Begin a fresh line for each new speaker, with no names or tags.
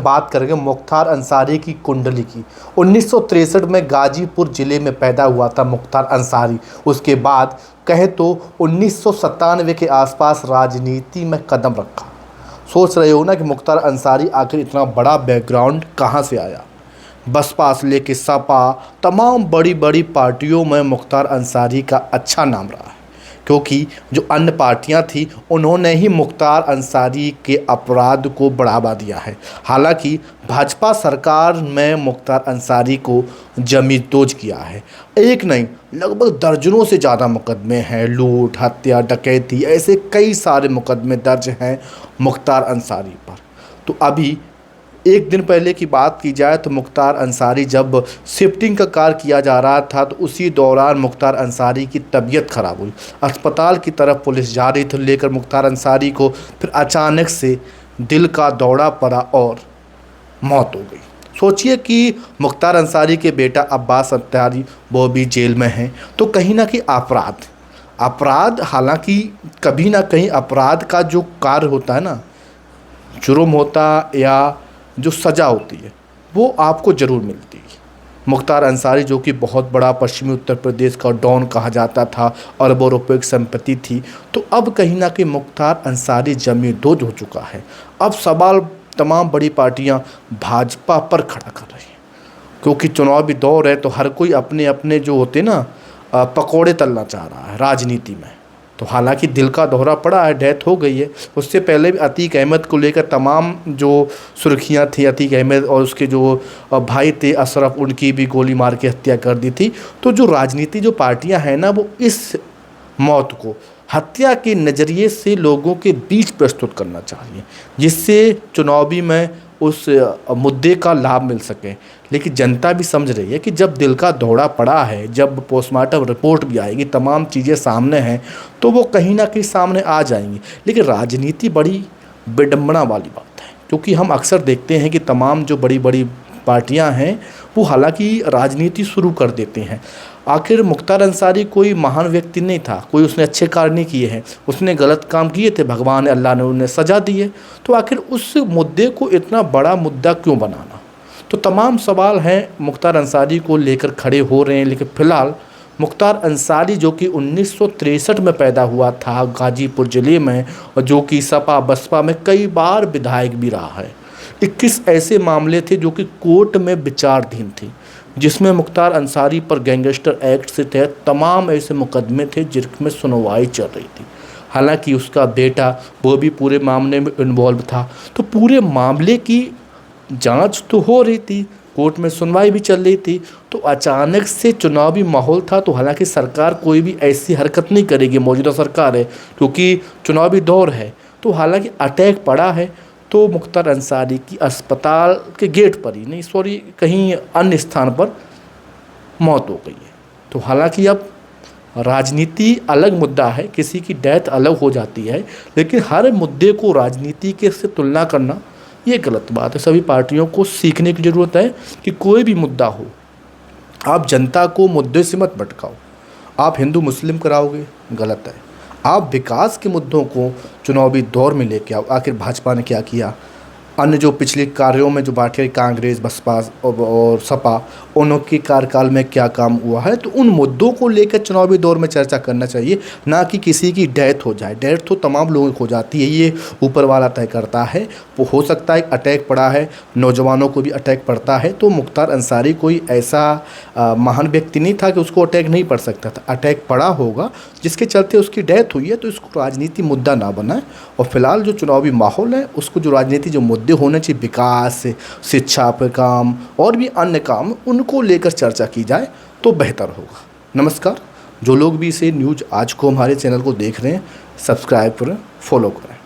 बात करेंगे मुख्तार अंसारी की कुंडली की। 1963 में गाजीपुर ज़िले में पैदा हुआ था मुख्तार अंसारी। उसके बाद कहें तो 1997 के आसपास राजनीति में कदम रखा। सोच रहे हो ना कि मुख्तार अंसारी आखिर इतना बड़ा बैकग्राउंड कहाँ से आया। बसपा से लेके सपा तमाम बड़ी बड़ी पार्टियों में मुख्तार अंसारी का अच्छा नाम रहा है, क्योंकि जो अन्य पार्टियां थी उन्होंने ही मुख्तार अंसारी के अपराध को बढ़ावा दिया है। हालांकि भाजपा सरकार में मुख्तार अंसारी को जमींदोज किया है। एक नहीं, लगभग दर्जनों से ज़्यादा मुकदमे हैं। लूट, हत्या, डकैती, ऐसे कई सारे मुकदमे दर्ज हैं मुख्तार अंसारी पर। तो अभी एक दिन पहले की बात की जाए तो मुख्तार अंसारी जब शिफ्टिंग का कार्य किया जा रहा था तो उसी दौरान मुख्तार अंसारी की तबीयत खराब हुई। अस्पताल की तरफ पुलिस जा रही थी लेकर मुख्तार अंसारी को, फिर अचानक से दिल का दौरा पड़ा और मौत हो गई। सोचिए कि मुख्तार अंसारी के बेटा अब्बास अंसारी वो भी जेल में हैं, तो कहीं ना कहीं अपराध हालांकि कभी ना कहीं अपराध का जो कार्य होता है ना, जुर्म होता या जो सज़ा होती है वो आपको ज़रूर मिलती है। मुख्तार अंसारी जो कि बहुत बड़ा पश्चिमी उत्तर प्रदेश का डॉन कहा जाता था, अरबों रुपये की संपत्ति थी, तो अब कहीं ना कहीं मुख्तार अंसारी जमींदोज हो चुका है। अब सवाल तमाम बड़ी पार्टियां भाजपा पर खड़ा कर रही हैं, क्योंकि चुनावी दौर है तो हर कोई अपने अपने जो होते ना पकौड़े तलना चाह रहा है राजनीति में। तो हालांकि दिल का दौरा पड़ा है, डेथ हो गई है। उससे पहले भी अतीक अहमद को लेकर तमाम जो सुर्खियां थी, अतीक अहमद और उसके जो भाई थे अशरफ, उनकी भी गोली मार के हत्या कर दी थी। तो जो राजनीति जो पार्टियां हैं ना, वो इस मौत को हत्या के नज़रिए से लोगों के बीच प्रस्तुत करना चाहिए, जिससे चुनावी में उस मुद्दे का लाभ मिल सके। लेकिन जनता भी समझ रही है कि जब दिल का दौरा पड़ा है, जब पोस्टमार्टम रिपोर्ट भी आएगी, तमाम चीज़ें सामने हैं, तो वो कहीं ना कहीं सामने आ जाएंगी। लेकिन राजनीति बड़ी विडंबना वाली बात है, क्योंकि हम अक्सर देखते हैं कि तमाम जो बड़ी बड़ी पार्टियां हैं वो हालांकि राजनीति शुरू कर देते हैं। आखिर मुख्तार अंसारी कोई महान व्यक्ति नहीं था, कोई उसने अच्छे कार्य नहीं किए हैं, उसने गलत काम किए थे, भगवान अल्लाह ने उन्हें सज़ा दी है। तो आखिर उस मुद्दे को इतना बड़ा मुद्दा क्यों बनाना। तो तमाम सवाल हैं मुख्तार अंसारी को लेकर खड़े हो रहे हैं। लेकिन फ़िलहाल मुख्तार अंसारी जो कि 1963 में पैदा हुआ था गाजीपुर ज़िले में, और जो कि सपा बसपा में कई बार विधायक भी रहा है। 21 ऐसे मामले थे जो कि कोर्ट में विचाराधीन थे, जिसमें मुख्तार अंसारी पर गैंगस्टर एक्ट से तहत तमाम ऐसे मुकदमे थे जिनमें सुनवाई चल रही थी। हालांकि उसका बेटा वो भी पूरे मामले में इन्वॉल्व था। तो पूरे मामले की जांच तो हो रही थी, कोर्ट में सुनवाई भी चल रही थी, तो अचानक से चुनावी माहौल था। तो हालांकि सरकार कोई भी ऐसी हरकत नहीं करेगी, मौजूदा सरकार है, क्योंकि चुनावी दौर है। तो हालांकि अटैक पड़ा है, तो मुख्तार अंसारी की अस्पताल के गेट पर ही नहीं, सॉरी, कहीं अन्य स्थान पर मौत हो गई है। तो हालांकि अब राजनीति अलग मुद्दा है, किसी की डेथ अलग हो जाती है, लेकिन हर मुद्दे को राजनीति के से तुलना करना ये गलत बात है। सभी पार्टियों को सीखने की ज़रूरत है कि कोई भी मुद्दा हो, आप जनता को मुद्दे से मत भटकाओ। आप हिंदू मुस्लिम कराओगे, गलत है। आप विकास के मुद्दों को चुनावी दौर में लेके आओ। आखिर भाजपा ने क्या किया, अन्य जो पिछले कार्यों में जो पार्टियाँ कांग्रेस, बसपा और सपा, उनके कार्यकाल में क्या काम हुआ है, तो उन मुद्दों को लेकर चुनावी दौर में चर्चा करना चाहिए, ना कि किसी की डेथ हो जाए। डेथ तो तमाम लोगों को हो जाती है, ये ऊपर वाला तय करता है। वो हो सकता है अटैक पड़ा है, नौजवानों को भी अटैक पड़ता है। तो मुख्तार अंसारी कोई ऐसा महान व्यक्ति नहीं था कि उसको अटैक नहीं पड़ सकता था। अटैक पड़ा होगा जिसके चलते उसकी डेथ हुई है, तो इसको राजनीति मुद्दा ना बनाए। और फिलहाल जो चुनावी माहौल है उसको जो राजनीति जो मुद्दे होने चाहिए, विकास, शिक्षा पर काम और भी अन्य काम, उनको लेकर चर्चा की जाए तो बेहतर होगा। नमस्कार। जो लोग भी इसे न्यूज़ आज को हमारे चैनल को देख रहे हैं, सब्सक्राइब करें, फॉलो करें।